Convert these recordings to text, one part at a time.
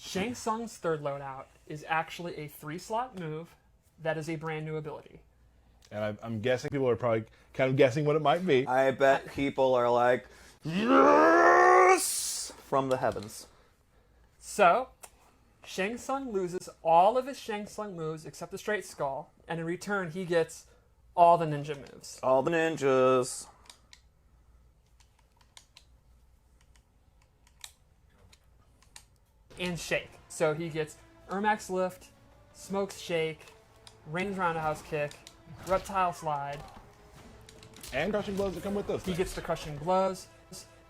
Shang Tsung's third loadout is actually a 3-slot move that is a brand new ability. And I'm guessing people are probably kind of guessing what it might be. I bet people are like, yes! From the heavens. So, Shang Tsung loses all of his Shang Tsung moves except the straight skull, and in return he gets all the ninja moves. All the ninjas. And shake. So he gets Ermax lift, smokes shake, range roundhouse kick, reptile slide. And crushing blows that come with those. He gets the crushing blows.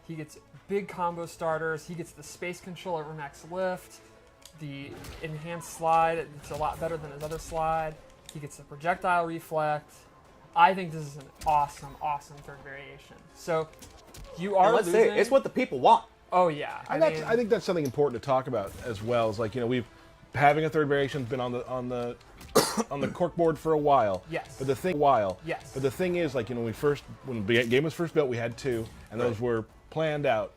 He gets big combo starters. He gets the space control at Ermax lift, the enhanced slide. It's a lot better than his other slide. He gets the projectile reflect. I think this is an awesome, awesome third variation. So you are Let's losing. say it's what the people want. Oh yeah, I think that's something important to talk about as well. Is like, you know, we've having a third variation has been on the on the corkboard for a while. Yes. But the thing is, like, you know, when the game was first built, we had 2, and those were planned out,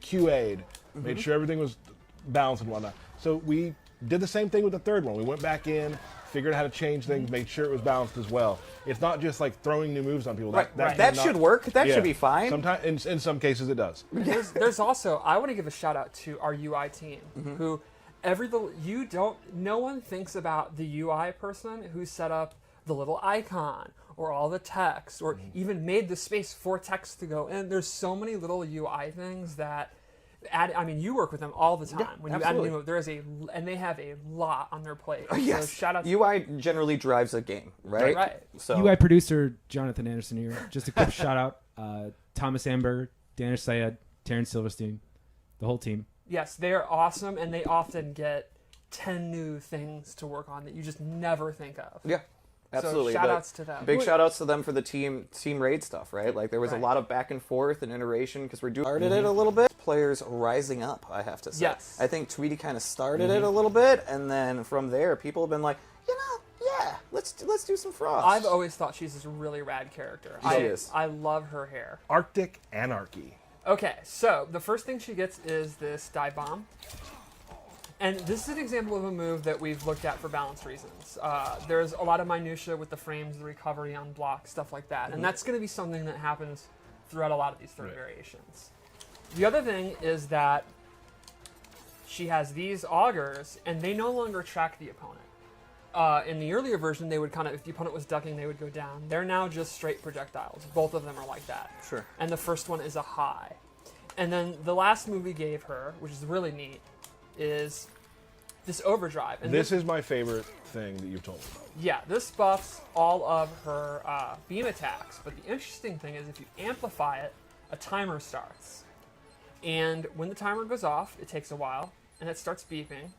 QA'd, made sure everything was balanced and whatnot. So we did the same thing with the third one. We went back in, figured out how to change things, made sure it was balanced as well. It's not just like throwing new moves on people. That should work. That should be fine. Sometimes, in some cases, it does. There's also, I want to give a shout out to our UI team, who no one thinks about the UI person who set up the little icon or all the text or even made the space for text to go in. There's so many little UI things that add. I mean, you work with them all the time. When you add a new move, and they have a lot on their plate. Yes. So shout out to UI generally drives a game, right? Right. So UI producer Jonathan Anderson here. Just a quick shout out. Thomas Amber, Danish Syed, Terrence Silverstein, the whole team. Yes, they are awesome, and they often get 10 new things to work on that you just never think of. yeah. Absolutely. So shout outs to them. Big shout outs to them for the team raid stuff, right? Like there was a Right. lot of back and forth and iteration because we're started it a little bit. Players rising up, I have to say. Yes. I think Tweety kind of started it a little bit, and then from there, people have been like, let's do some frost. I've always thought she's this really rad character. She is. I love her hair. Arctic Anarchy. Okay, so the first thing she gets is this dive bomb. And this is an example of a move that we've looked at for balance reasons. There's a lot of minutia with the frames, the recovery on block, stuff like that. And that's going to be something that happens throughout a lot of these third variations. The other thing is that she has these augers, and they no longer track the opponent. In the earlier version, they would kind of, if the opponent was ducking, they would go down. They're now just straight projectiles. Both of them are like that. Sure. And the first one is a high. And then the last move we gave her, which is really neat, is this overdrive. And This is my favorite thing that you've told me about. yeah, this buffs all of her beam attacks. But the interesting thing is if you amplify it, a timer starts. And when the timer goes off, it takes a while, and it starts beeping.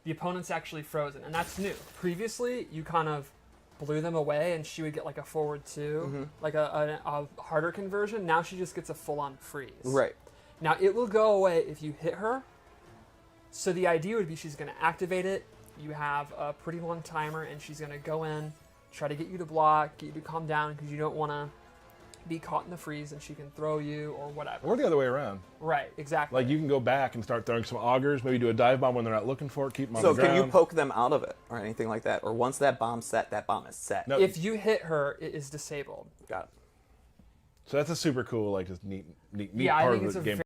The opponent's actually frozen, and that's new. Previously, you kind of blew them away, and she would get like a forward 2, like a harder conversion. Now she just gets a full-on freeze. Right. Now, it will go away if you hit her. So the idea would be she's going to activate it. You have a pretty long timer, and she's going to go in, try to get you to block, get you to calm down, because you don't want to be caught in the freeze, and she can throw you or whatever. Or the other way around. Right, exactly. Like, you can go back and start throwing some augers, maybe do a dive bomb when they're not looking for it, keep them on So the ground. can you poke them out of it or anything like that? Or once that bomb's set, that bomb is set? No. If you hit her, it is disabled. Got it. So that's a super cool, like, just neat Yeah, I part think of it's the a game.